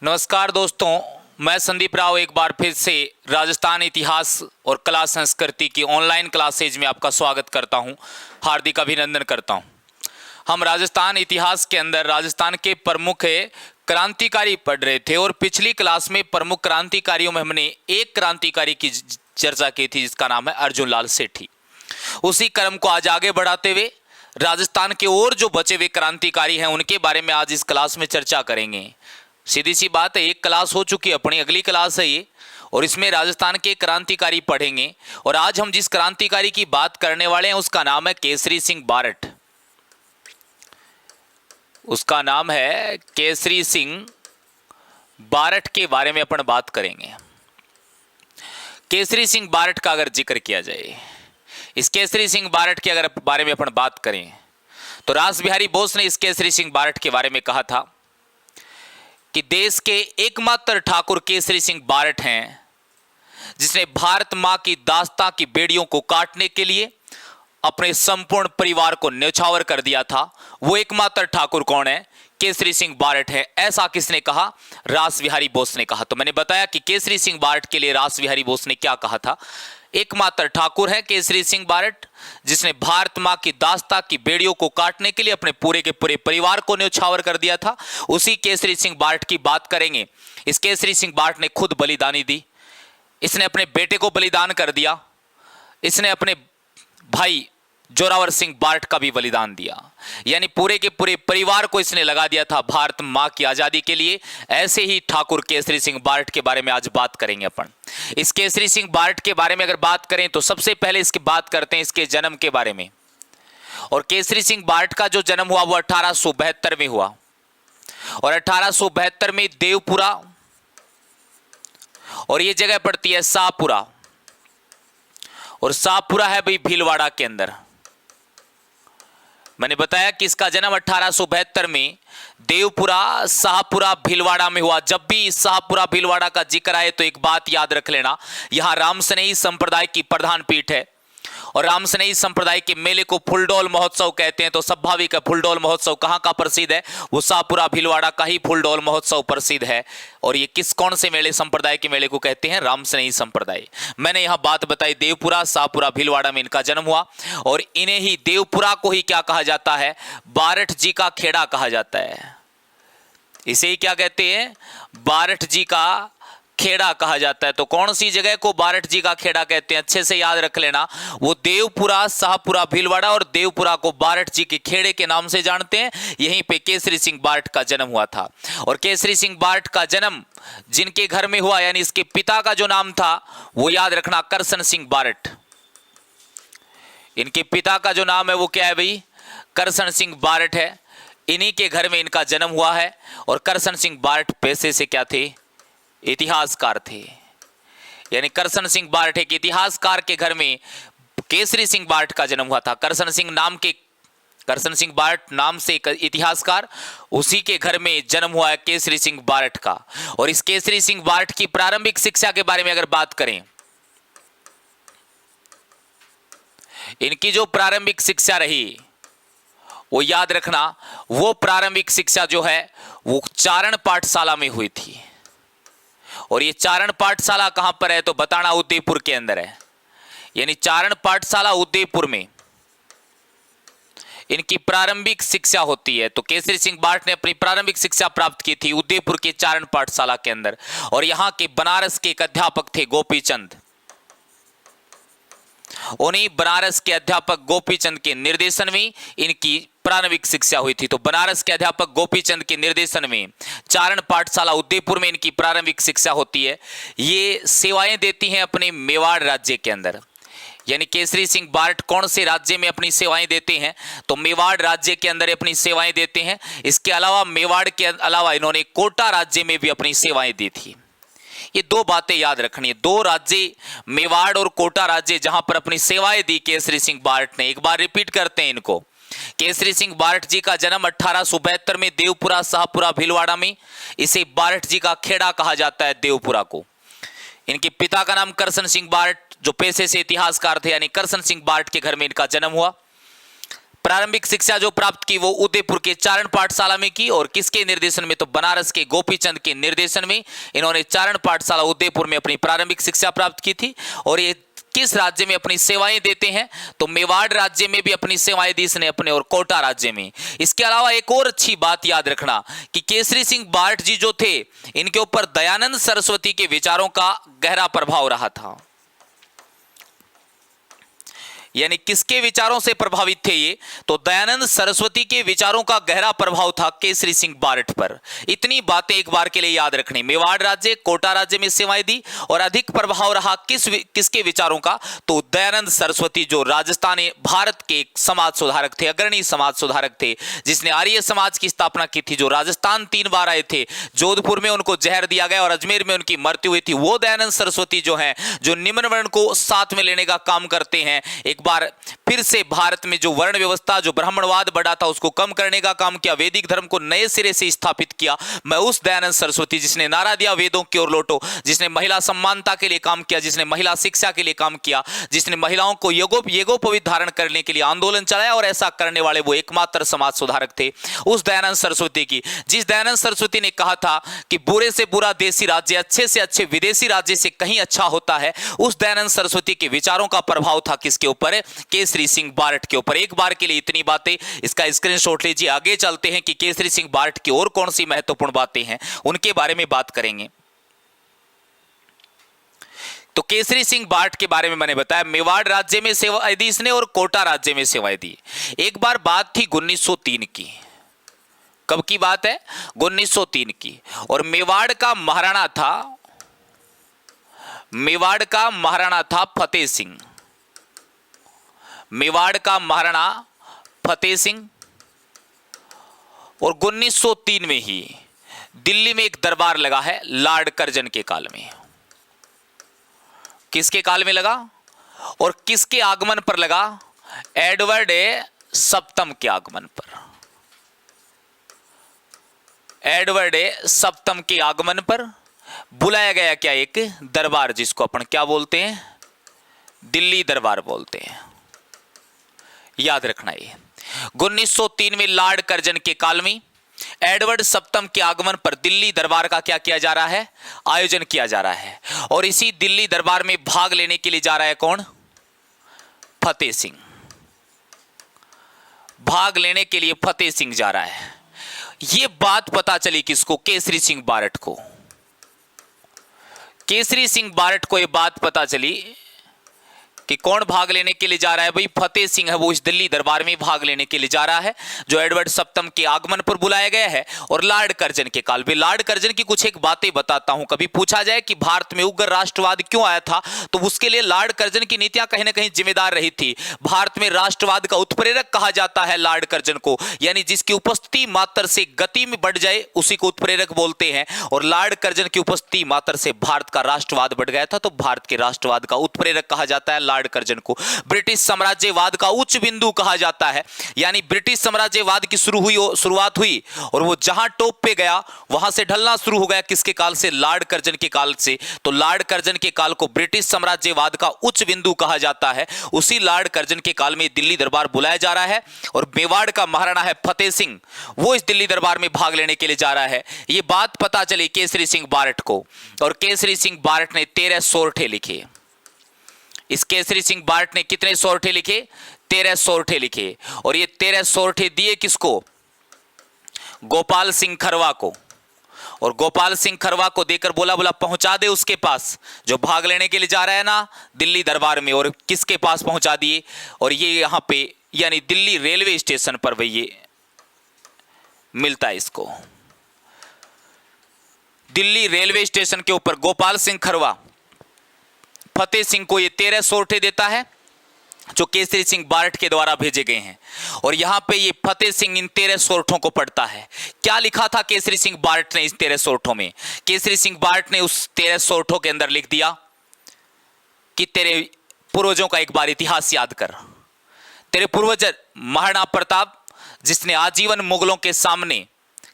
नमस्कार दोस्तों, मैं संदीप राव एक बार फिर से राजस्थान इतिहास और कला संस्कृति की ऑनलाइन क्लासेज में आपका स्वागत करता हूं, हार्दिक अभिनंदन करता हूं। हम राजस्थान इतिहास के अंदर राजस्थान के प्रमुख क्रांतिकारी पढ़ रहे थे और पिछली क्लास में प्रमुख क्रांतिकारियों में हमने एक क्रांतिकारी की चर्चा की थी जिसका नाम है अर्जुन लाल सेठी। उसी क्रम को आज आगे बढ़ाते हुए राजस्थान के और जो बचे हुए क्रांतिकारी हैं उनके बारे में आज इस क्लास में चर्चा करेंगे। सीधी सी बात है, एक क्लास हो चुकी है, अपनी अगली क्लास है ये, और इसमें राजस्थान के क्रांतिकारी पढ़ेंगे। और आज हम जिस क्रांतिकारी की बात करने वाले हैं उसका नाम है केसरी सिंह बारठ। उसका नाम है केसरी सिंह बारठ के बारे में अपन बात करेंगे। केसरी सिंह बारठ का अगर जिक्र किया जाए, इस केसरी सिंह बारठ के अगर बारे में अपन बात करें तो रास बिहारी बोस ने इस केसरी सिंह बारठ के बारे में कहा था कि देश के एकमात्र ठाकुर केसरी सिंह बारठ हैं जिसने भारत मां की दास्तां की बेड़ियों को काटने के लिए अपने संपूर्ण परिवार को न्यौछावर कर दिया था। वो एकमात्र ठाकुर कौन है? केसरी सिंह बारठ है। ऐसा किसने कहा? रास बिहारी बोस ने कहा। तो मैंने बताया कि केसरी सिंह बारठ के लिए रास बिहारी बोस ने क्या कहा था। एकमात्र ठाकुर है केसरी सिंह बारठ जिसने भारत मां की दास्तां की बेड़ियों को काटने के लिए अपने पूरे के पूरे परिवार को न्यौछावर कर दिया था। उसी केसरी सिंह बारठ की बात करेंगे। इस केसरी सिंह बारठ ने खुद बलिदानी दी, इसने अपने बेटे को बलिदान कर दिया, इसने अपने भाई जोरावर सिंह बारठ का भी बलिदान दिया, यानी पूरे के पूरे परिवार को इसने लगा दिया था भारत मां की आजादी के लिए। ऐसे ही ठाकुर केसरी सिंह बारठ के बारे में आज बात करेंगे अपन। इस केसरी सिंह बारठ के बारे में अगर बात करें तो सबसे पहले इसकी बात करते हैं इसके जन्म के बारे में। और केसरी सिंह बारठ का जो जन्म हुआ वो 1872 में हुआ और 1872 में देवपुरा, और ये जगह पड़ती है शाहपुरा, और शाहपुरा है भाई भीलवाड़ा के अंदर। मैंने बताया कि इसका जन्म 1872 में देवपुरा, शाहपुरा, भीलवाड़ा में हुआ। जब भी शाहपुरा भीलवाड़ा का जिक्र आए तो एक बात याद रख लेना, यहां रामसनेही संप्रदाय की प्रधान पीठ है और रामसनेही संप्रदाय के मेले को फुलडोल महोत्सव कहते हैं। तो स्वाभाविक है फुलडोल महोत्सव कहां का प्रसिद्ध है? वो शाहपुरा भीलवाड़ा का ही फुलडोल महोत्सव प्रसिद्ध है। और ये कौन से मेले, संप्रदाय के मेले को कहते हैं? रामसनेही संप्रदाय। मैंने यहां बात बताई, देवपुरा, शाहपुरा, भीलवाड़ा में इनका जन्म हुआ। और इन्हें ही देवपुरा को ही क्या कहा जाता है? बारठ जी का खेड़ा कहा जाता है। इसे ही क्या कहते हैं? बारठ जी का खेड़ा कहा जाता है। तो कौन सी जगह को बारठ जी का खेड़ा कहते हैं? अच्छे से याद रख लेना, वो देवपुरा, शाहपुरा, भीलवाड़ा और देवपुरा को बारठ जी के खेड़े के नाम से जानते हैं। यहीं पे केसरी सिंह बारठ का जन्म हुआ था। और केसरी सिंह बारठ का जन्म जिनके घर में हुआ, यानी इसके पिता का जो नाम था वो याद रखना, करसन सिंह बारठ। इनके पिता का जो नाम है वो क्या है भाई? करसन सिंह बारठ है। इन्हीं के घर में इनका जन्म हुआ है। और करसन सिंह बारठ पेशे से क्या थे? इतिहासकार थे। यानी करसन सिंह बारठ एक इतिहासकार के घर में केसरी सिंह बारठ का जन्म हुआ था। करसन सिंह बारठ नाम से एक इतिहासकार, उसी के घर में जन्म हुआ है केसरी सिंह बारठ का। और इस केसरी सिंह बारठ की प्रारंभिक शिक्षा के बारे में अगर बात करें, इनकी जो प्रारंभिक शिक्षा रही वो याद रखना, वो प्रारंभिक शिक्षा जो है वो चारण पाठशाला में हुई थी। और ये चारण पाठशाला कहां पर है? तो बताना उदयपुर के अंदर है। यानी चारण पाठशाला उदयपुर में इनकी प्रारंभिक शिक्षा होती है। तो केसरी सिंह बारठ ने अपनी प्रारंभिक शिक्षा प्राप्त की थी उदयपुर के चारण पाठशाला के अंदर। और यहां के बनारस के एक अध्यापक थे गोपीचंद। उन्हीं बनारस के अध्यापक गोपीचंद के निर्देशन में इनकी प्रारंभिक शिक्षा हुई थी। तो बनारस के अध्यापक गोपीचंद के निर्देशन में चारण पाठशाला उदयपुर में इनकी प्रारंभिक शिक्षा होती है। ये सेवाएं देती हैं अपने मेवाड़ राज्य के अंदर। यानी केसरी सिंह बारठ कौन से राज्य में अपनी सेवाएं देते हैं? तो मेवाड़ राज्य के अंदर अपनी सेवाएं देते हैं। इसके अलावा मेवाड़ के अलावा इन्होंने कोटा राज्य में भी अपनी सेवाएं दी थी। ये दो बातें याद रखनी है। दो राज्य, मेवाड़ और कोटा राज्य, जहां पर अपनी सेवाएं दी केसरी सिंह बारठ ने। एक बार रिपीट करते हैं इनको। केसरी सिंह बारठ जी का जन्म 1872 में देवपुरा, शाहपुरा, भीलवाड़ा में। इसे बारठ जी का खेड़ा कहा जाता है, देवपुरा को। इनके पिता का नाम करसन सिंह बारठ, जो पेशे से इतिहासकार थे, यानी करसन सिंह बारठ के घर में इनका जन्म हुआ। प्रारंभिक शिक्षा जो प्राप्त की वो उदयपुर के चारण पाठशाला में की, और किसके निर्देशन में, तो बनारस के गोपीचंद के निर्देशन में इन्होंने चारण पाठशाला उदयपुर में अपनी प्रारंभिक शिक्षा प्राप्त की थी। और ये किस राज्य में अपनी सेवाएं देते हैं, तो मेवाड़ राज्य में भी अपनी सेवाएं दी इसने अपने, और कोटा राज्य में। इसके अलावा एक और अच्छी बात याद रखना कि केसरी सिंह बार्ट जी जो थे, इनके ऊपर दयानंद सरस्वती के विचारों का गहरा प्रभाव रहा था। यानी किसके विचारों से प्रभावित थे ये, तो दयानंद सरस्वती के विचारों का गहरा प्रभाव था केसरी सिंह बार्ट पर। इतनी बातें एक बार के लिए याद रखनी। मेवाड़ राज्य, कोटा राज्य में सेवाएं दी, और अधिक प्रभाव रहा किसके विचारों का, तो दयानंद सरस्वती जो राजस्थान भारत के समाज सुधारक थे, अग्रणी समाज सुधारक थे, जिसने आर्य समाज की स्थापना की थी, जो राजस्थान 3 बार आए थे, जोधपुर में उनको जहर दिया गया और अजमेर में उनकी मृत्यु हुई थी। वो दयानंद सरस्वती जो हैं, जो निम्न वर्ण को साथ में लेने का काम करते हैं, एक बार फिर से भारत में जो वर्ण व्यवस्था, जो ब्राह्मणवाद बढ़ा था, उसको कम करने का काम किया, वैदिक धर्म को नए सिरे से स्थापित किया। मैं उस दयानंद सरस्वती जिसने नारा दिया वेदों की ओर लौटो, जिसने महिला सम्मानता के लिए काम किया, जिसने महिला शिक्षा के लिए काम किया, जिसने महिलाओं को यज्ञोपवीत धारण करने के लिए आंदोलन चलाया, और ऐसा करने वाले वो एकमात्र समाज सुधारक थे, उस दयानंद सरस्वती की। जिस दयानंद सरस्वती ने कहा था कि बुरे से बुरा देसी राज्य अच्छे से अच्छे विदेशी राज्य से कहीं अच्छा होता है, उस दयानंद सरस्वती के विचारों का प्रभाव था किसके ऊपर, केसरी सिंह बार्ट के ऊपर। एक बार के लिए इतनी बातें, इसका स्क्रीनशॉट लीजिए। आगे चलते हैं कि केसरी सिंह बार्ट की और कौन सी महत्वपूर्ण बातें हैं, उनके बारे में बात करेंगे। तो केसरी सिंह बार्ट के बारे में मैंने बताया, मेवाड़ राज्य में सेवाएं दी इसने और कोटा राज्य में सेवाएं दी। एक बार बात थी 1903 की। कब की बात है, 1903 की। और मेवाड़ का महाराणा था फतेह सिंह। मेवाड़ का महाराणा फतेह सिंह। और 1903 में ही दिल्ली में एक दरबार लगा है लॉर्ड कर्जन के काल में। किसके काल में लगा और किसके आगमन पर लगा, एडवर्ड सप्तम के आगमन पर। एडवर्ड सप्तम के आगमन पर बुलाया गया क्या, एक दरबार, जिसको अपन क्या बोलते हैं, दिल्ली दरबार बोलते हैं। याद रखना ये 1903 में लॉर्ड कर्जन के काल में एडवर्ड सप्तम के आगमन पर दिल्ली दरबार का क्या किया जा रहा है, आयोजन किया जा रहा है। और इसी दिल्ली दरबार में भाग लेने के लिए जा रहा है कौन, फतेह सिंह। भाग लेने के लिए फतेह सिंह जा रहा है। यह बात पता चली किसको, केसरी सिंह बार्ट को। केसरी सिंह बार्ट को यह बात पता चली कि कौन भाग लेने के लिए जा रहा है, भाई फतेह सिंह है, वो इस दिल्ली दरबार में भाग लेने के लिए जा रहा है, जो एडवर्ड सप्तम के आगमन पर बुलाया गया है। और लॉर्ड कर्जन के काल में, लॉर्ड कर्जन की कुछ एक बातें बताता हूं। कभी पूछा जाए कि भारत में उग्र राष्ट्रवाद क्यों आया था, तो उसके लिए लॉर्ड कर्जन की नीतियां कहीं ना कहीं जिम्मेदार रही थी। भारत में राष्ट्रवाद का उत्प्रेरक कहा जाता है लॉर्ड कर्जन को, यानी जिसकी उपस्थिति मात्र से गति में बढ़ जाए उसी को उत्प्रेरक बोलते हैं। और लॉर्ड कर्जन की उपस्थिति मात्र से भारत का राष्ट्रवाद बढ़ गया था, तो भारत के राष्ट्रवाद का उत्प्रेरक कहा जाता है लॉर्ड कर्जन को। ब्रिटिश साम्राज्यवाद का उच्च बिंदु कहा जाता है, यानी ब्रिटिश साम्राज्यवाद की शुरुआत हुई और वो जहां टॉप पे गया वहां से ढलना शुरू हो गया। किसके काल से, लॉर्ड कर्जन के काल से। तो लॉर्ड कर्जन के काल को ब्रिटिश साम्राज्यवाद का उच्च बिंदु कहा जाता है। उसी लॉर्ड कर्जन के काल में दिल्ली दरबार बुलाया जा रहा है और मेवाड़ का महाराणा है फतेह सिंह, वो इस दिल्ली दरबार में भाग लेने के लिए जा रहा है। ये बात पता चली केसरी सिंह बार्ट को, और केसरी सिंह बार्ट ने 13 सोरठे लिखे। इस केसरी सिंह बार्ट ने कितने सोरठे लिखे, 13 सोरठे लिखे। और ये 13 सोरठे दिए किसको, गोपाल सिंह खरवा को। और गोपाल सिंह खरवा को देकर बोला पहुंचा दे उसके पास, जो भाग लेने के लिए जा रहा है ना दिल्ली दरबार में। और किसके पास पहुंचा दिए, और ये यहां पे यानी दिल्ली रेलवे स्टेशन पर भाई ये मिलता है इसको। दिल्ली रेलवे स्टेशन के ऊपर गोपाल सिंह खरवा फतेह सिंह को ये 13 सोरठे देता है, जो केसरी सिंह बार्ट के द्वारा भेजे गए हैं। और यहां पे ये फतेह सिंह इन 13 सोरठों को पढ़ता है। क्या लिखा था केसरी सिंह बार्ट ने इस 13 सोरठों में, केसरी सिंह बार्ट ने उस 13 सोरठों के अंदर लिख दिया कि तेरे पूर्वजों का एक बार इतिहास याद कर। तेरे पूर्वज महाराणा प्रताप, जिसने आजीवन मुगलों के सामने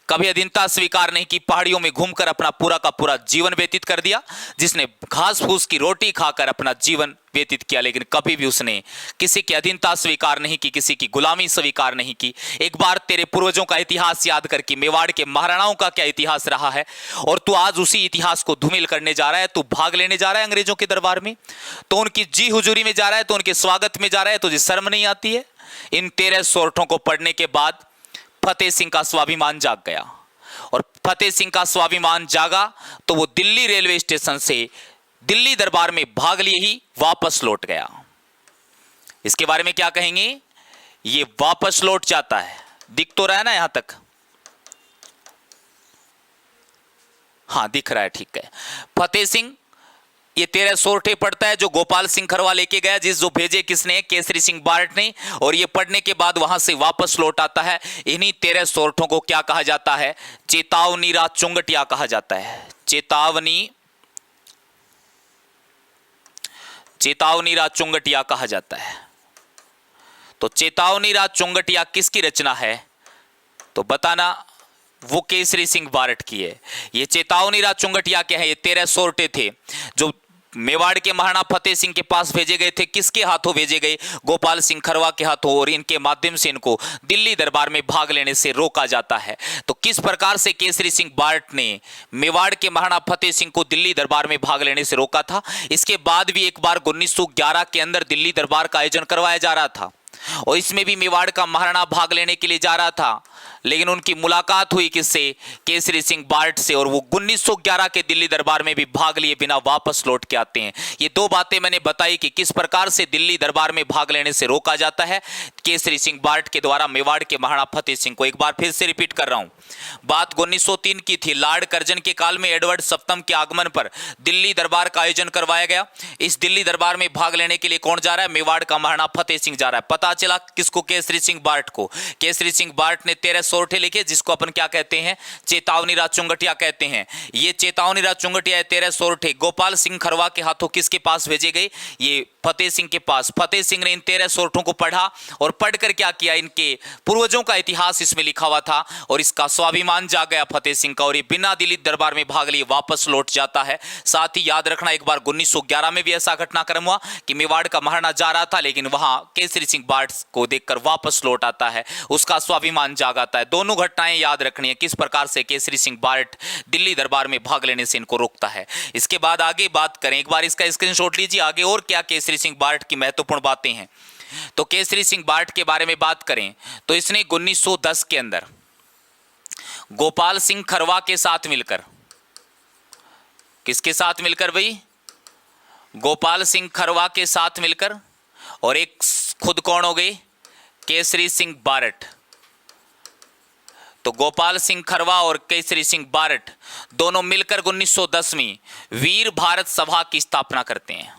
कभी अधीनता स्वीकार नहीं की, पहाड़ियों में घूमकर अपना पूरा का पूरा जीवन व्यतीत कर दिया, जिसने घास फूस की रोटी खाकर अपना जीवन व्यतीत किया, लेकिन कभी भी उसने किसी की अधीनता स्वीकार नहीं की, किसी की गुलामी स्वीकार नहीं की। एक बार तेरे पूर्वजों का इतिहास याद करके मेवाड़ के महाराणाओं का क्या इतिहास रहा है, और तू आज उसी इतिहास को धूमिल करने जा रहा है। तू भाग लेने जा रहा है अंग्रेजों के दरबार में, तो उनकी जी हुजूरी में जा रहा है, तो उनके स्वागत में जा रहा है। तुझे शर्म नहीं आती है? इन 13 सोरठों को पढ़ने के बाद फतेह सिंह का स्वाभिमान जाग गया, और फतेह सिंह का स्वाभिमान जागा तो वो दिल्ली रेलवे स्टेशन से दिल्ली दरबार में भाग लिए ही वापस लौट गया। इसके बारे में क्या कहेंगे? ये वापस लौट जाता है। दिख तो रहा है ना यहां तक? हां, दिख रहा है, ठीक है। फतेह सिंह ये 13 सोरठे पढ़ता है जो गोपाल सिंह खरवा लेके गया, जो भेजे किसने? केसरी सिंह बारट ने। और ये पढ़ने के बाद वहां से वापस लौट आता है। इन्हीं 13 सोरठों को क्या कहा जाता है? चेतावनी रा चुंगटिया कहा जाता है। चेतावनी रा चुंगटिया कहा जाता है। तो चेतावनी रा चुंगटिया किसकी रचना है? तो बताना। वो केसरी सिंह बारट की है। ये चेतावनी रा चुंगटिया क्या है? ये 13 सोरठे थे जो मेवाड़ के महाराणा फतेह सिंह के पास भेजे गए थे। किसके हाथों भेजे गए? गोपाल सिंह खरवा के हाथों, और इनके माध्यम से इनको दिल्ली दरबार में भाग लेने से रोका जाता है। तो किस प्रकार से केसरी सिंह बारट ने मेवाड़ के महाराणा फतेह सिंह को दिल्ली दरबार में भाग लेने से रोका था? इसके बाद भी एक बार 1911 के अंदर दिल्ली दरबार का आयोजन करवाया जा रहा था, और इसमें भी मेवाड़ का महाराणा भाग लेने के लिए जा रहा था, लेकिन उनकी मुलाकात हुई किससे? केसरी सिंह बारट से, और वो 1911 के दिल्ली दरबार में भी भाग लिए बिना वापस लौट के आते हैं। ये दो बातें मैंने बताई कि किस प्रकार से दिल्ली दरबार में भाग लेने से रोका जाता है केसरी सिंह बारट के द्वारा मेवाड़ के महाराणा फतेह सिंह को। एक बार फिर से रिपीट कर रहा हूं, बात 1903 की थी। लॉर्ड कर्जन के काल में एडवर्ड सप्तम के आगमन पर दिल्ली दरबार का आयोजन करवाया गया। इस दिल्ली दरबार में भाग लेने के लिए कौन जा रहा है? मेवाड़ का महाराणा फतेह सिंह जा रहा है। पता चला किसको? केसरी सिंह बारट को। केसरी सिंह बारट ने 13 सोरठे लिखे, जिसको अपन क्या कहते हैं? चेतावनी रा चुंगटिया कहते हैं। ये चेतावनी रा चुंगटिया 13 सोरठे गोपाल सिंह खरवा के हाथों किसके पास भेजे गए? ये फतेह सिंह के पास। फतेह सिंह ने इन 13 सोरठों को पढ़ा, और पढ़कर क्या किया? इनके पूर्वजों का इतिहास इसमें लिखा हुआ था, और इसका स्वाभिमान जाग गया फतेह सिंह का, और ये बिना दिल्ली दरबार में भाग लिए वापस लौट जाता है। साथ ही याद रखना, एक बार 1911 में भी ऐसा घटनाक्रम हुआ कि मेवाड़ का महाराणा जा रहा था, लेकिन वहां केसरी सिंह बारट को देखकर वापस लौट आता है, उसका स्वाभिमान जाग आता है। दोनों घटनाएं याद रखनी है, किस प्रकार से केसरी सिंह बारट दिल्ली दरबार में भाग लेने से इनको रोकता है। इसके बाद आगे बात करें, एक बार इसका स्क्रीनशॉट लीजिए। आगे और क्या केसरी सिंह बारट की महत्वपूर्ण बातें हैं? तो केसरी सिंह बारट के बारे में बात करें तो इसने 1910 के अंदर गोपाल सिंह खरवा के साथ मिलकर, किसके साथ मिलकर भाई? गोपाल सिंह खरवा के साथ मिलकर, और एक खुद कौन हो गए? केसरी सिंह बारट। तो गोपाल सिंह खरवा और केसरी सिंह बारट दोनों मिलकर 1910 में वीर भारत सभा की स्थापना करते हैं।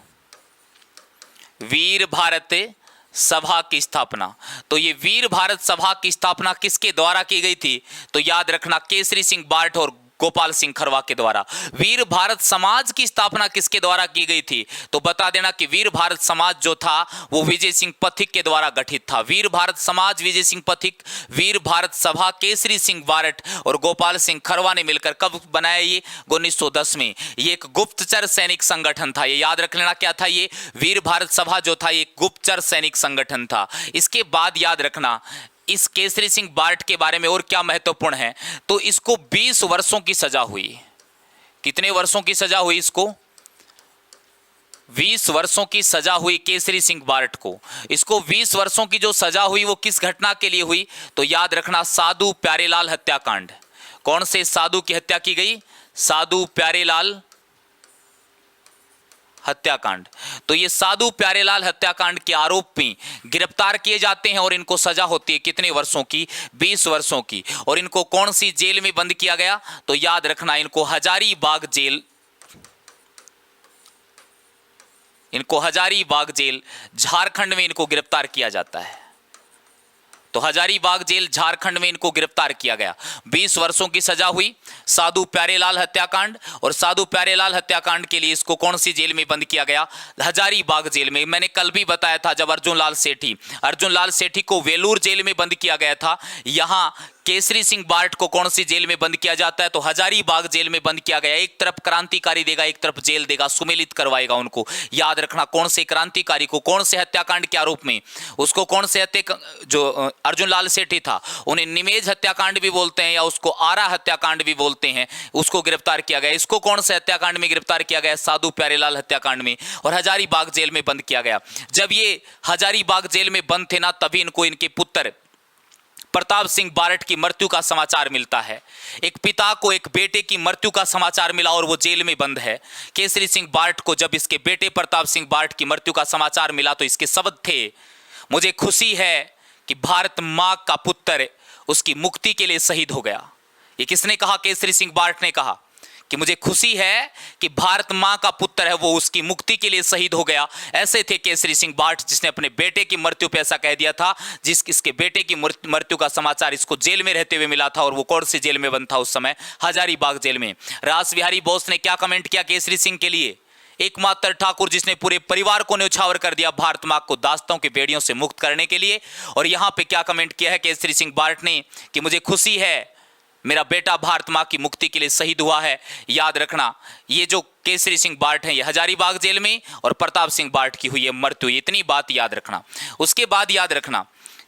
वीर भारत सभा की स्थापना। तो ये वीर भारत सभा की स्थापना किसके द्वारा की गई थी? तो याद रखना, केसरी सिंह बारट और गोपाल सिंह खरवा के द्वारा। वीर भारत समाज की स्थापना किसके द्वारा की गई थी? तो बता देना कि वीर भारत समाज जो था वो विजय सिंह पथिक के द्वारा गठित था। वीर भारत समाज, विजय सिंह पथिक, वीर भारत सभा, केसरी सिंह बारट और गोपाल सिंह खरवा ने मिलकर कब बनाया? ये 1910 में। ये एक गुप्तचर सैनिक संगठन था। ये याद रख लेना, क्या था ये? वीर भारत सभा जो था ये गुप्तचर सैनिक संगठन था। इसके बाद याद रखना, इस केसरी सिंह बारट के बारे में और क्या महत्वपूर्ण है? तो इसको 20 वर्षों की सजा हुई। कितने वर्षों की सजा हुई इसको? 20 वर्षों की सजा हुई केसरी सिंह बारट को। इसको 20 वर्षों की जो सजा हुई वो किस घटना के लिए हुई? तो याद रखना, साधु प्यारेलाल हत्याकांड। कौन से साधु की हत्या की गई? साधु प्यारेलाल हत्याकांड। तो ये साधु प्यारेलाल हत्याकांड के आरोप में गिरफ्तार किए जाते हैं, और इनको सजा होती है कितने वर्षों की? 20 वर्षों की। और इनको कौन सी जेल में बंद किया गया? तो याद रखना, इनको हजारीबाग जेल, झारखंड में इनको गिरफ्तार किया जाता है। तो हजारीबाग जेल झारखंड में इनको गिरफ्तार किया गया। 20 वर्षों की सजा हुई साधु प्यारेलाल हत्याकांड, और साधु प्यारेलाल हत्याकांड के लिए इसको कौन सी जेल में बंद किया गया? हजारीबाग जेल में। मैंने कल भी बताया था, जब अर्जुन लाल सेठी को वेलूर जेल में बंद किया गया था, यहां केसरी सिंह बार्ट को कौन सी जेल में बंद किया जाता है? तो हजारीबाग जेल में बंद किया गया। एक तरफ क्रांतिकारी देगा, एक तरफ जेल देगा, सुमेलित करवाएगा उनको। याद रखना, कौन से क्रांतिकारी को, कौन से हत्याकांड के आरोप में, उसको कौन से जो अर्जुन लाल सेठी था, उन्हें निमेज हत्याकांड भी बोलते हैं या उसको आरा हत्याकांड भी बोलते हैं, उसको गिरफ्तार किया गया। इसको कौन से हत्याकांड में गिरफ्तार किया गया? साधु प्यारेलाल हत्याकांड में, और हजारीबाग जेल में बंद किया गया। जब ये हजारीबाग जेल में बंद थे ना, तभी इनको इनके पुत्र प्रताप सिंह बारट की मृत्यु का समाचार मिलता है। एक पिता को एक बेटे की मृत्यु का समाचार मिला और वो जेल में बंद है। केसरी सिंह बारट को जब इसके बेटे प्रताप सिंह बारट की मृत्यु का समाचार मिला तो इसके शब्द थे, मुझे खुशी है कि भारत मां का पुत्र उसकी मुक्ति के लिए शहीद हो गया। ये किसने कहा? केसरी सिंह बारट ने कहा कि मुझे खुशी है कि भारत मां का पुत्र है वो उसकी मुक्ति के लिए शहीद हो गया। ऐसे थे केसरी सिंह बार्ट, जिसने अपने बेटे की मृत्यु पे ऐसा कह दिया था, इसके बेटे की मृत्यु का समाचार इसको जेल में रहते हुए मिला था। और वो कौन सी जेल में बंद था उस समय? हजारीबाग जेल में। रास बिहारी बोस ने क्या कमेंट किया केसरी सिंह के लिए? एकमात्र ठाकुर जिसने पूरे परिवार को न्यौछावर कर दिया भारत मां को दास्तां की बेड़ियों से मुक्त करने के लिए। और यहां पे क्या कमेंट किया है केसरी सिंह बार्ट ने कि मुझे खुशी है मेरा बेटा भारत मां की मुक्ति के लिए शहीद हुआ है। याद रखना, ये जो केसरी सिंह बार्ट है ये हजारीबाग जेल में, और प्रताप सिंह बार्ट की हुई है मृत्यु। इतनी बात याद रखना। उसके बाद याद रखना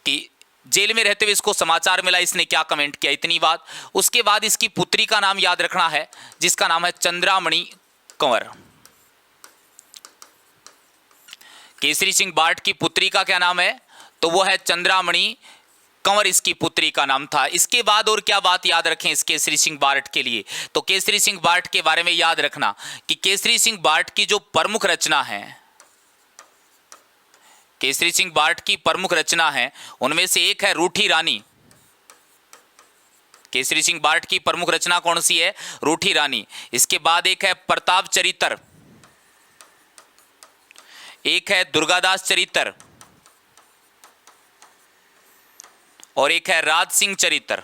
कि जेल में रहते हुए इसको समाचार मिला, इसने क्या कमेंट किया, इतनी बात। उसके बाद इसकी पुत्री का नाम याद रखना है, जिसका नाम है चंद्रामणि कंवर। केसरी सिंह बार्ट की पुत्री का क्या नाम है? तो वो है चंद्रामणि कंवर, इसकी पुत्री का नाम था। इसके बाद और क्या बात याद रखें इस केसरी सिंह बार्ट के लिए? तो केसरी सिंह बार्ट के बारे में याद रखना कि केसरी सिंह बार्ट की जो प्रमुख रचना है, केसरी सिंह बार्ट की प्रमुख रचना है, उनमें से एक है रूठी रानी। केसरी सिंह बार्ट की प्रमुख रचना कौन सी है? रूठी रानी। इसके बाद एक है प्रताप चरित्र, एक है दुर्गादास चरित्र, और एक है राज सिंह चरित्र।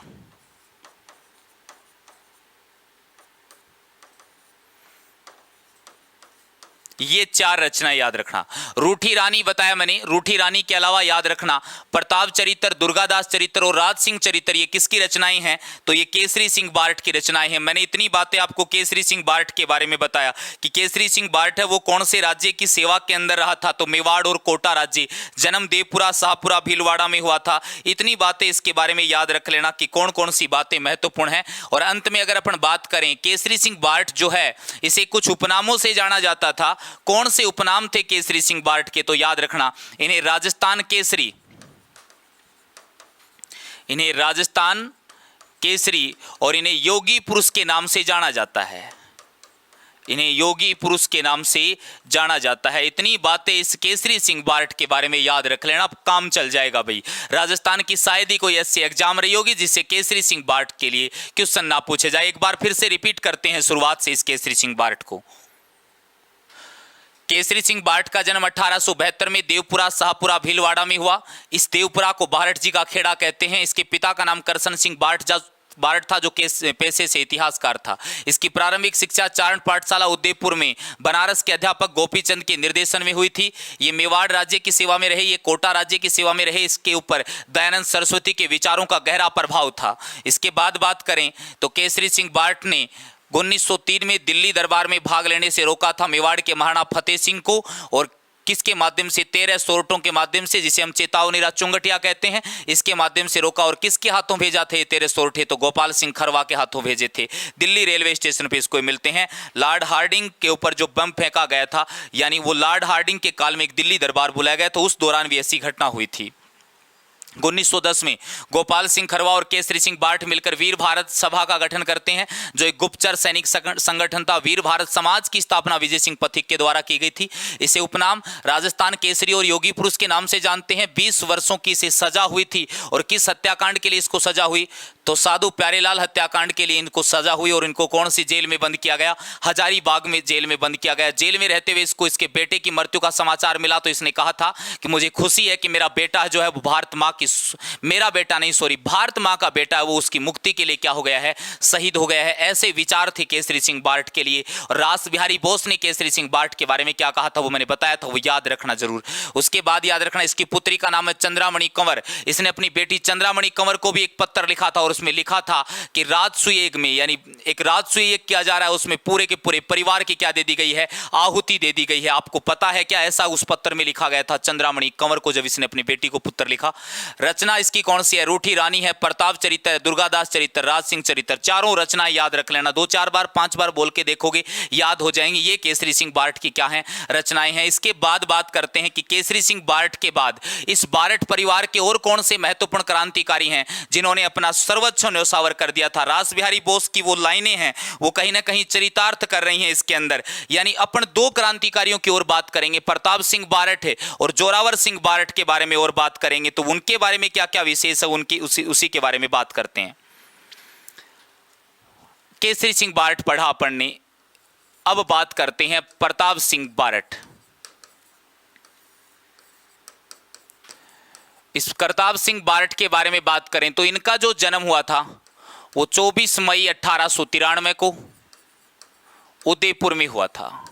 ये चार रचनाएं याद रखना। रूठी रानी बताया मैंने, रूठी रानी के अलावा याद रखना प्रताप चरित्र, दुर्गादास चरित्र और राज सिंह चरित्र, ये किसकी रचनाएं हैं? तो ये केसरी सिंह बार्ट की रचनाएं हैं। मैंने इतनी बातें आपको केसरी सिंह बार्ट के बारे में बताया कि केसरी सिंह बार्ट है वो कौन से राज्य की सेवा के अंदर रहा था? तो मेवाड़ और कोटा राज्य। जन्म देवपुरा, शाहपुरा, भीलवाड़ा में हुआ था। इतनी बातें इसके बारे में याद रख लेना कि कौन कौन सी बातें महत्वपूर्ण हैं। और अंत में अगर अपन बात करें, केसरी सिंह बार्ट जो है इसे कुछ उपनामों से जाना जाता था। कौन से उपनाम थे केसरी सिंह बार्ट के? तो याद रखना, इन्हें राजस्थान केसरी, इन्हें राजस्थान केसरी और इन्हें योगी पुरुष के नाम से जाना जाता है। इन्हें योगी पुरुष के नाम से जाना जाता है। इतनी बातें इस केसरी सिंह बार्ट के बारे में याद रख लेना, काम चल जाएगा भाई। राजस्थान की शायद ही कोई ऐसी एग्जाम रही होगी जिससे केसरी सिंह बार्ट के लिए क्वेश्चन ना पूछे जाए। एक बार फिर से रिपीट करते हैं शुरुआत से इस केसरी सिंह बार्ट को। केसरी सिंह बार्ट का जन्म 1872 में देवपुरा, शाहपुरा, भीलवाड़ा में हुआ। इस देवपुरा को बार्ट जी का खेड़ा कहते हैं। इसके पिता का नाम करसन सिंह बार्ट था जो पेशे से इतिहासकार था। इसकी प्रारंभिक शिक्षा चारण पाठशाला उदयपुर में बनारस के अध्यापक गोपीचंद के निर्देशन में हुई थी। ये मेवाड़ राज्य की सेवा में रहे, ये कोटा राज्य की सेवा में रहे। इसके ऊपर दयानंद सरस्वती के विचारों का गहरा प्रभाव था। इसके बाद बात करें तो केसरी सिंह बार्ट ने 1903 में दिल्ली दरबार में भाग लेने से रोका था मेवाड़ के महाराणा फतेह सिंह को। और किसके माध्यम से? 13 सोरठों के माध्यम से, जिसे हम चेतावनी राज चुंगटिया कहते हैं, इसके माध्यम से रोका। और किसके हाथों भेजा थे 13 सोरठे? तो गोपाल सिंह खरवा के हाथों भेजे थे। दिल्ली रेलवे स्टेशन पे इसको मिलते हैं। लॉर्ड हार्डिंग के ऊपर जो बम फेंका गया था, यानी वो लॉर्ड हार्डिंग के काल में एक दिल्ली दरबार बुलाया गया, तो उस दौरान भी ऐसी घटना हुई थी। 1910 में गोपाल सिंह खरवा और केसरी सिंह बार्ट मिलकर वीर भारत सभा का गठन करते हैं, जो एक गुप्तचर सैनिक संगठन था। वीर भारत समाज की स्थापना विजय सिंह पथिक के द्वारा की गई थी। इसे उपनाम राजस्थान केसरी और योगी पुरुष के नाम से जानते हैं। 20 वर्षों की इसे सजा हुई थी। और किस हत्याकांड के लिए इसको सजा हुई? तो साधु प्यारेलाल हत्याकांड के लिए इनको सजा हुई। और इनको कौन सी जेल में बंद किया गया? हजारीबाग में जेल में बंद किया गया। जेल में रहते हुए इसको इसके बेटे की मृत्यु का समाचार मिला, तो इसने कहा था कि मुझे खुशी है कि मेरा बेटा जो है वो भारत माँ की, मेरा बेटा नहीं सॉरी, भारत माँ का बेटा है वो उसकी मुक्ति के लिए क्या हो गया है? शहीद हो गया है। ऐसे विचार थे केसरी सिंह बार्ट के लिए। और रास बिहारी बोस ने केसरी सिंह बार्ट के बारे में क्या कहा था वो मैंने बताया था, वो याद रखना जरूर। उसके बाद याद रखना इसकी पुत्री का नाम है चंद्रामणि कंवर। इसने अपनी बेटी चंद्रामणि कंवर को भी एक पत्र लिखा था और उसमें लिखा था कि राजसूय यज्ञ में, यानी एक राजसूय यज्ञ किया जा रहा है, उसमें पूरे के पूरे परिवार की क्या दे दी गई है, आहुति दे दी गई है। आपको पता है क्या ऐसा उस पत्र में लिखा गया था चंद्रामणि कंवर को जब इसने अपनी बेटी को पुत्र लिखा? रचना इसकी कौन सी है? रूठी रानी है, प्रताप चरित्र है, दुर्गादास चरित्र, राज सिंह चरित्र। चारों रचनाएं याद रख लेना, 2-4 बार 5 बार बोल के देखोगे याद हो जाएंगे। ये केसरी सिंह बारठ की क्या है, रचनाएं हैं। इसके बाद बात करते हैं कि केसरी सिंह बारठ के बाद इस बारठ परिवार के और कौन से महत्वपूर्ण क्रांतिकारी हैं जिन्होंने अपना सर्वोच्च न्योछावर कर दिया था। रास बिहारी बोस की वो लाइनें हैं वो कहीं ना कहीं चरितार्थ कर रही हैं इसके अंदर। यानी अपन 2 क्रांतिकारियों की ओर बात करेंगे, प्रताप सिंह बारठ है और जोरावर सिंह बारठ के बारे में और बात करेंगे। तो उनके बारे में क्या क्या विशेष है उनकी, उसी के बारे में बात करते हैं। केसरी सिंह बारठ पढ़ा अपन ने, अब बात करते हैं प्रताप सिंह बारठ। इस प्रताप सिंह बारठ के बारे में बात करें तो इनका जो जन्म हुआ था वो 24 मई 1893 को उदयपुर में हुआ था।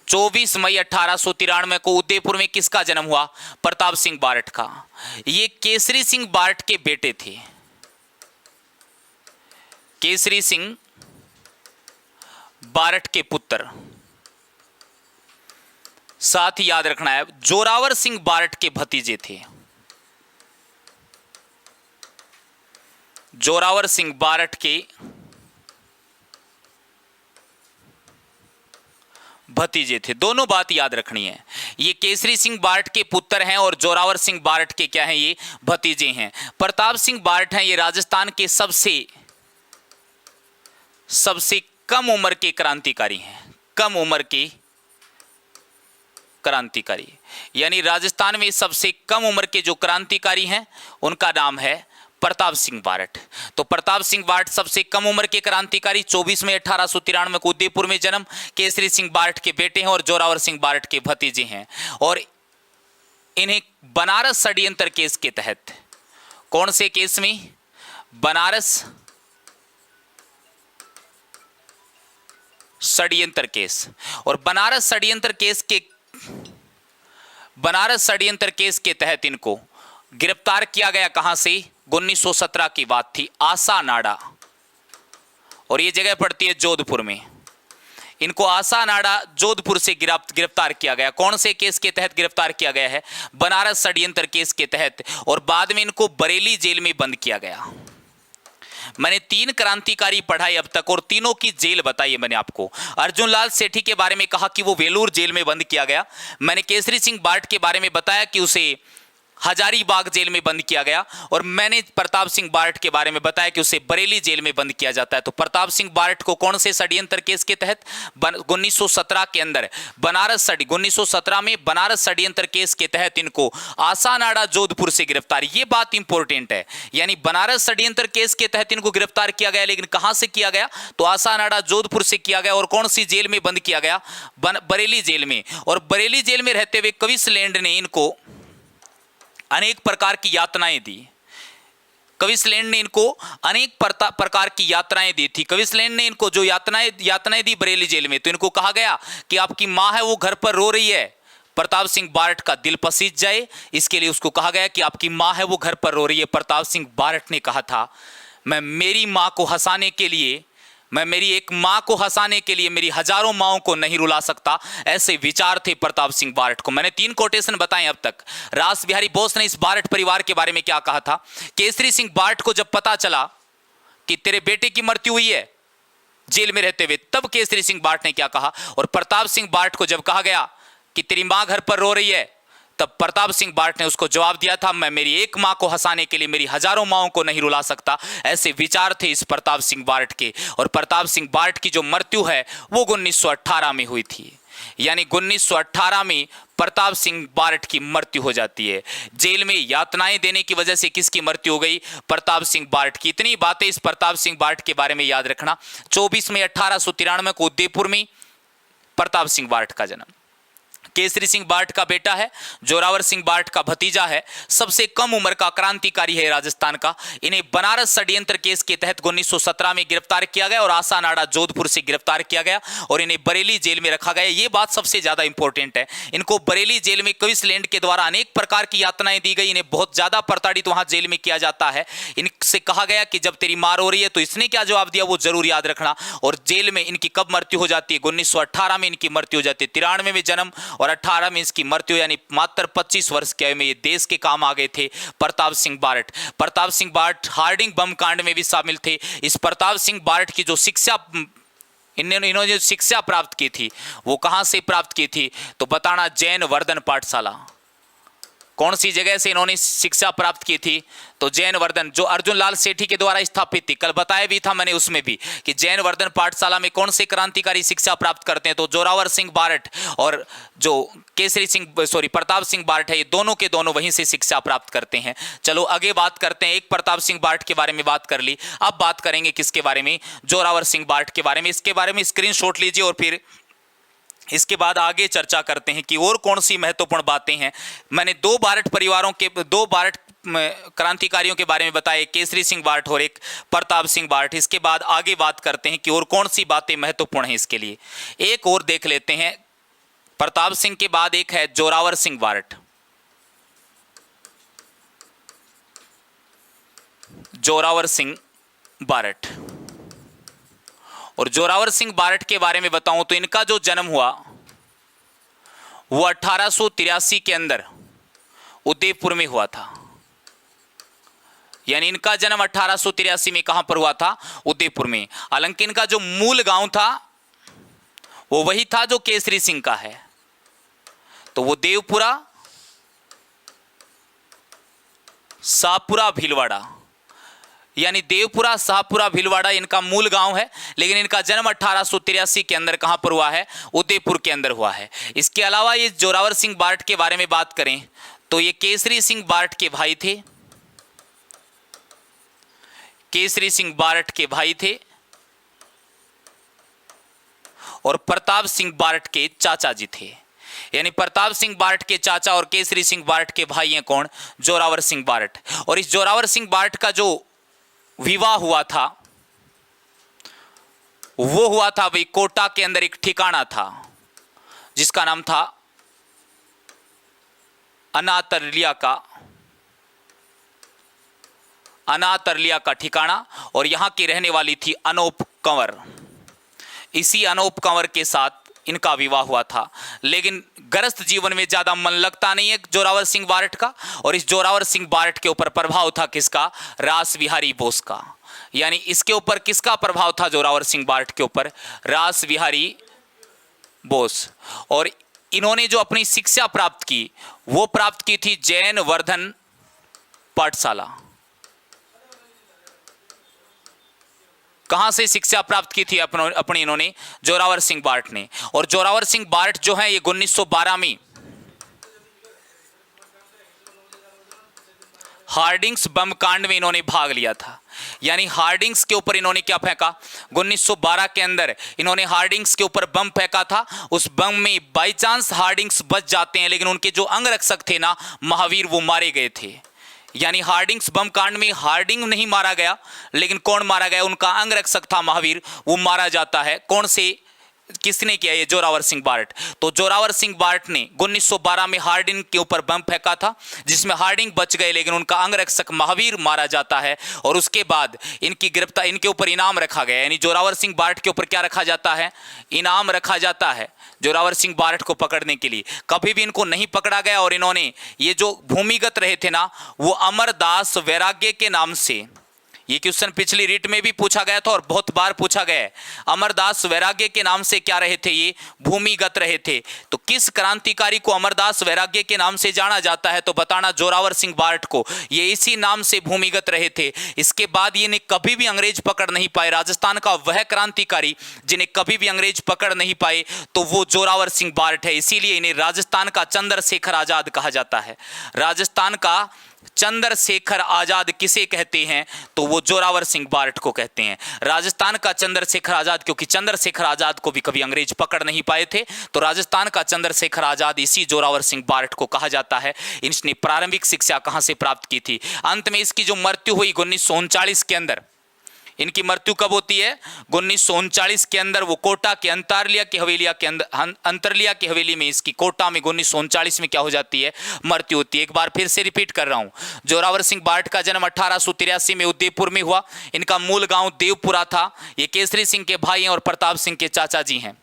24 मई 1893 को उदयपुर में किसका जन्म हुआ? प्रताप सिंह बारठ का। ये केसरी सिंह बारठ के बेटे थे। केसरी सिंह बारठ के पुत्र। साथ ही याद रखना है जोरावर सिंह बारठ के भतीजे थे। जोरावर सिंह बारठ के भतीजे थे। दोनों बात याद रखनी है, ये केसरी सिंह बारठ के पुत्र हैं और जोरावर सिंह बारठ के क्या हैं, ये भतीजे हैं। प्रताप सिंह बारठ हैं, ये राजस्थान के सबसे कम उम्र के क्रांतिकारी हैं। कम उम्र के क्रांतिकारी, यानी राजस्थान में सबसे कम उम्र के जो क्रांतिकारी हैं उनका नाम है प्रताप सिंह बारठ। तो प्रताप सिंह बारठ सबसे कम उम्र के क्रांतिकारी, 24 मई 1893 को उदयपुर में जन्म, केसरी सिंह बारठ के बेटे हैं और जोरावर सिंह बारठ के भतीजे हैं। और इन्हें बनारस षड्यंत्र केस के तहत, कौन से केस में? बनारस षड्यंत्र केस। और बनारस षड्यंत्र केस के तहत इनको गिरफ्तार किया गया। कहां से? 1917 की बात थी, आसा नाडा, और ये जगह पड़ती है जोधपुर में। इनको आसा नाडा जोधपुर से गिरफ्तार किया गया। कौन से केस के तहत गिरफ्तार किया गया है? बनारस षड्यंत्र केस के तहत। और बाद में इनको बरेली जेल में बंद किया गया। मैंने 3 क्रांतिकारी पढ़ाए अब तक और तीनों की जेल बताई है मैंने आपको। अर्जुन लाल सेठी के बारे में कहा कि वो वेलूर जेल में बंद किया गया। मैंने केसरी सिंह बारठ के बारे में बताया कि उसे हजारीबाग जेल में बंद किया गया। और मैंने प्रताप सिंह बारठ के बारे में बताया कि उसे बरेली जेल में बंद किया जाता है। तो प्रताप सिंह बारठ को कौन से षड्यंत्र केस के तहत? 1917 के अंदर 1917 में बनारस षड्यंत्र केस के तहत इनको आसानाडा जोधपुर से गिरफ्तार। ये बात इंपॉर्टेंट है, यानी बनारस षड्यंत्र केस के तहत इनको गिरफ्तार किया गया, लेकिन कहां से किया गया? तो आसानाडा जोधपुर से किया गया। और कौन सी जेल में बंद किया गया? बरेली जेल में। और बरेली जेल में रहते हुए कविसलैंड ने इनको अनेक प्रकार की यातनाएं दी। कविसलैंड ने इनको अनेक प्रकार की यातनाएं दी थी। कविसलैंड ने इनको जो यातनाएं दी बरेली जेल में, तो इनको कहा गया कि आपकी मां है वो घर पर रो रही है, प्रताप सिंह बारठ का दिल पसीज जाए, इसके लिए उसको कहा गया कि आपकी मां है वो घर पर रो रही है। प्रताप सिंह बारठ ने कहा था, मैं मेरी मां को हंसाने के लिए, मैं मेरी एक मां को हंसाने के लिए मेरी हजारों माओं को नहीं रुला सकता। ऐसे विचार थे प्रताप सिंह बारठ को। मैंने 3 कोटेशन बताए अब तक। रास बिहारी बोस ने इस बारठ परिवार के बारे में क्या कहा था? केसरी सिंह बारठ को जब पता चला कि तेरे बेटे की मृत्यु हुई है जेल में रहते हुए, तब केसरी सिंह बारठ ने क्या कहा? और प्रताप सिंह बारठ को जब कहा गया कि तेरी मां घर पर रो रही है, तब प्रताप सिंह बारठ ने उसको जवाब दिया था, मैं मेरी एक मां को हंसाने के लिए मेरी हजारों माओं को नहीं रुला सकता। ऐसे विचार थे इस प्रताप सिंह बारठ के। और प्रताप सिंह बारठ की जो मृत्यु है वो 1918 में हुई थी। यानी 1918 में प्रताप सिंह बारठ की मृत्यु हो जाती है। जेल में यातनाएं देने की वजह से किसकी मृत्यु हो गई? प्रताप सिंह बारठ की। इतनी बातें इस प्रताप सिंह बारठ के बारे में याद रखना। 24 मई 1893 को उदयपुर में प्रताप सिंह बारठ का जन्म। केसरी सिंह बार्ट का बेटा है, जोरावर सिंह बार्ट का भतीजा है, सबसे कम उम्र का क्रांतिकारी है राजस्थान का। इन्हें बनारस षड्यंत्र केस के तहत 1917 में गिरफ्तार किया गया और आसानाड़ा जोधपुर से गिरफ्तार किया गया और इन्हें बरेली जेल में रखा गया। ये बात सबसे ज्यादा इंपॉर्टेंट है। इनको बरेली जेल में क्विंसलैंड के द्वारा अनेक प्रकार की यातनाएं दी गई। इन्हें बहुत ज्यादा प्रताड़ित वहां जेल में किया जाता है। इनसे कहा गया कि जब तेरी मार हो रही है तो इसने क्या जवाब दिया वो जरूर याद रखना। और जेल में इनकी कब मृत्यु हो जाती है? 1918 में इनकी मृत्यु हो जाती है। 93 में जन्म और 18 में इसकी मृत्यु, यानी मात्र 25 वर्ष की आयु में ये देश के काम आ गए थे प्रताप सिंह बार्ट। प्रताप सिंह बार्ट हार्डिंग बम कांड में भी शामिल थे। इस प्रताप सिंह बार्ट की जो शिक्षा इन्होंने जो शिक्षा प्राप्त की थी वो कहां से प्राप्त की थी? तो बताना, जैन वर्धन पाठशाला। कौन सी जगह से इन्होंने शिक्षा प्राप्त की थी? तो जैन वर्धन, जो अर्जुन लाल सेठी के द्वारा स्थापित थी। कल बताया भी था मैंने उसमें भी कि जैन वर्धन पाठशाला में कौन से क्रांतिकारी शिक्षा प्राप्त करते हैं? तो जोरावर सिंह बार्ट और जो प्रताप सिंह बार्ट है, ये दोनों के दोनों वहीं से शिक्षा प्राप्त करते हैं। चलो आगे बात करते हैं। एक प्रताप सिंह बार्ट के बारे में बात कर ली, अब बात करेंगे किसके बारे में? जोरावर सिंह बार्ट के बारे में। इसके बारे में स्क्रीनशॉट लीजिए और फिर इसके बाद आगे चर्चा करते हैं कि और कौन सी महत्वपूर्ण बातें हैं। मैंने दो बार्ट क्रांतिकारियों के बारे में बताया, केसरी सिंह बार्ट और एक प्रताप सिंह बार्ट। इसके बाद आगे बात करते हैं कि और कौन सी बातें महत्वपूर्ण हैं इसके लिए। एक और देख लेते हैं। प्रताप सिंह के बाद एक है जोरावर सिंह बार्ट। जोरावर सिंह बार्ट और जोरावर सिंह बार्ट के बारे में बताऊं तो इनका जो जन्म हुआ वो 1883 के अंदर उदयपुर में हुआ था। यानी इनका जन्म 1883 में कहां पर हुआ था? उदयपुर में। हालांकि इनका जो मूल गांव था वो वही था जो केसरी सिंह का है। तो वो देवपुरा, शाहपुरा, भीलवाड़ा, यानी देवपुरा, शाहपुरा, भीलवाड़ा इनका मूल गांव है। लेकिन इनका जन्म 1883 के अंदर कहां पर हुआ है? उदयपुर के अंदर हुआ है। इसके अलावा ये जोरावर सिंह बार्ट के बारे में बात करें तो ये केसरी सिंह बार्ट के भाई थे। केसरी सिंह बार्ट के भाई थे और प्रताप सिंह बार्ट के चाचा जी थे। यानी प्रताप सिंह बार्ट के चाचा और केसरी सिंह बार्ट के भाई हैं कौन? जोरावर सिंह बार्ट। और इस जोरावर सिंह बार्ट का जो विवाह हुआ था वो हुआ था भाई कोटा के अंदर एक ठिकाना था जिसका नाम था अनातरलिया का ठिकाना, और यहां की रहने वाली थी अनोप कंवर। इसी अनोप कंवर के साथ इनका विवाह हुआ था। लेकिन गृहस्थ जीवन में ज्यादा मन लगता नहीं है जोरावर सिंह बार्ट का। और इस जोरावर सिंह बार्ट के ऊपर प्रभाव था किसका? रास बिहारी बोस का। यानी इसके ऊपर किसका प्रभाव था? जोरावर सिंह बार्ट के ऊपर रास बिहारी बोस। और इन्होंने जो अपनी शिक्षा प्राप्त की वो प्राप्त की थी जैन वर्धन पाठशाला। कहां से शिक्षा प्राप्त की थी अपनी इन्होंने? जोरावर सिंह बार्ट ने। और जोरावर सिंह बार्ट जो है ये 1912 में हार्डिंग्स बम कांड में इन्होंने भाग लिया था। यानी हार्डिंग्स के ऊपर इन्होंने क्या फेंका? 1912 के अंदर इन्होंने हार्डिंग्स के ऊपर बम फेंका था। उस बम में बाई चांस हार्डिंग्स बच जाते हैं, लेकिन उनके जो अंगरक्षक थे ना महावीर, वो मारे गए थे। यानी हार्डिंग्स बम कांड में हार्डिंग नहीं मारा गया, लेकिन कौन मारा गया? उनका अंगरक्षक था महावीर, वो मारा जाता है। कौन से, किसने किया? ये जोरावर सिंह बार्ट। तो जोरावर सिंह बार्ट ने 1912 में हार्डिंग के ऊपर बम फेंका था जिसमें हार्डिंग बच गए, लेकिन उनका अंगरक्षक महावीर मारा जाता है। और उसके बाद इनकी गिरफ्तार, इनके ऊपर इनाम रखा गया। यानी जोरावर सिंह बार्ट के ऊपर क्या रखा जाता है? इनाम रखा जाता है जोरावर सिंह बार्ट को पकड़ने के लिए। कभी भी इनको नहीं पकड़ा गया। और इन्होंने ये जो भूमिगत रहे थे ना, वो अमरदास वैराग्य के नाम से, ये क्वेश्चन पिछली रीट में भी पूछा गया था और बहुत बार पूछा गया है। अमरदास वैराग्य के नाम से क्या रहे थे? ये भूमिगत रहे थे। तो किस क्रांतिकारी को अमरदास वैराग्य के नाम से जाना जाता है? तो बताना, जोरावर सिंह बार्ट को। ये इसी नाम से भूमिगत रहे थे। इसके बाद ये कभी भी अंग्रेज पकड़ नहीं पाए। राजस्थान का वह क्रांतिकारी जिन्हें कभी भी अंग्रेज पकड़ नहीं पाए तो वो जोरावर सिंह बार्ट है। इसीलिए इन्हें राजस्थान का चंद्रशेखर आजाद कहा जाता है। राजस्थान का चंद्रशेखर आजाद किसे कहते हैं? तो वो जोरावर सिंह बारठ को कहते हैं। राजस्थान का चंद्रशेखर आजाद, क्योंकि चंद्रशेखर आजाद को भी कभी अंग्रेज पकड़ नहीं पाए थे, तो राजस्थान का चंद्रशेखर आजाद इसी जोरावर सिंह बारठ को कहा जाता है। इसने प्रारंभिक शिक्षा कहां से प्राप्त की थी? अंत में इसकी जो मृत्यु हुई 1939 के अंदर, इनकी मृत्यु कब होती है? 1939 के अंदर वो कोटा के अंतरलिया की हवेलिया के अंदर, अंतरलिया की हवेली में, इसकी कोटा में 1939 में क्या हो जाती है? मृत्यु होती है। एक बार फिर से रिपीट कर रहा हूं, जोरावर सिंह बारठ का जन्म 1883 में उदयपुर में हुआ। इनका मूल गांव देवपुरा था। ये केसरी सिंह के भाई हैं और प्रताप सिंह के चाचा जी हैं।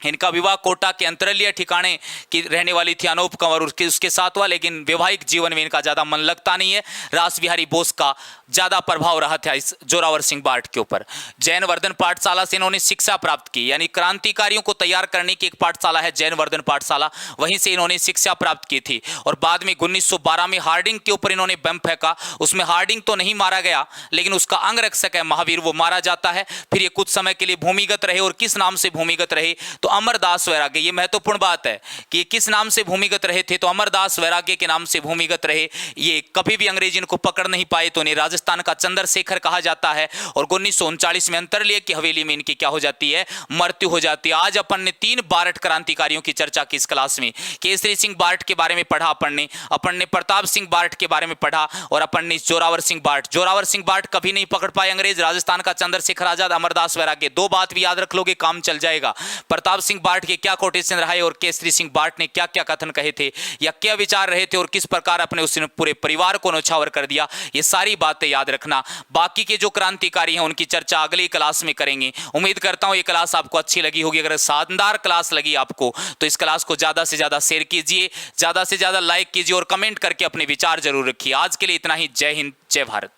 इनका विवाह कोटा के अंतरलिया ठिकाने की रहने वाली थी अनूप कंवर उसके साथ हुआ, लेकिन वैवाहिक जीवन में इनका ज्यादा मन लगता नहीं है। रास बिहारी बोस का ज्यादा प्रभाव रहा था इस जोरावर सिंह बारठ के ऊपर। जैन वर्धन पाठशाला से इन्होंने शिक्षा प्राप्त की, यानी क्रांतिकारियों को तैयार करने की एक पाठशाला है जैन वर्धन पाठशाला, वहीं से इन्होंने शिक्षा प्राप्त की थी। और बाद में 1912 में हार्डिंग के ऊपर इन्होंने बम फेंका। उसमें हार्डिंग तो नहीं मारा गया, लेकिन उसका अंगरक्षक है महावीर, वो मारा जाता है। फिर ये कुछ समय के लिए भूमिगत रहे, और किस नाम से भूमिगत रहे? तो अमरदास वैराग्य। ये महत्वपूर्ण बात है कि किस नाम से भूमिगत रहे थे? तो अमरदास वैराग्य के नाम से भूमिगत रहे। ये कभी भी अंग्रेज इनको पकड़ नहीं पाए, तो इन्हें राजस्थान का चंद्रशेखर कहा जाता है। और 1939 में अंतरलिया की हवेली में इनकी क्या हो जाती है? मृत्यु हो जाती है। आज अपन ने 3 बारठ क्रांतिकारियों की चर्चा की इस क्लास में। केसरी सिंह बारठ के बारे में पढ़ा अपन ने प्रताप सिंह बारठ के बारे में पढ़ा, और अपन ने जोरावर सिंह बारठ कभी नहीं पकड़ पाए अंग्रेज। राजस्थान का चंद्रशेखर आजाद, अमरदास वैराग्य, 2 बात भी याद रख लोगे, काम चल जाएगा। प्रताप सिंह बारठ के क्या कोटेशन रहे और केसरी सिंह बारठ ने क्या क्या कथन कहे थे, या क्या विचार रहे थे, और किस प्रकार अपने उसने पूरे परिवार को न्यौछावर कर दिया, ये सारी बातें याद रखना। बाकी के जो क्रांतिकारी हैं उनकी चर्चा अगली क्लास में करेंगे। उम्मीद करता हूं ये क्लास आपको अच्छी लगी होगी। अगर शानदार क्लास लगी आपको तो इस क्लास को ज्यादा से ज्यादा शेयर कीजिए, ज्यादा से ज्यादा लाइक कीजिए, और कमेंट करके अपने विचार जरूर रखिए। आज के लिए इतना ही। जय हिंद, जय भारत।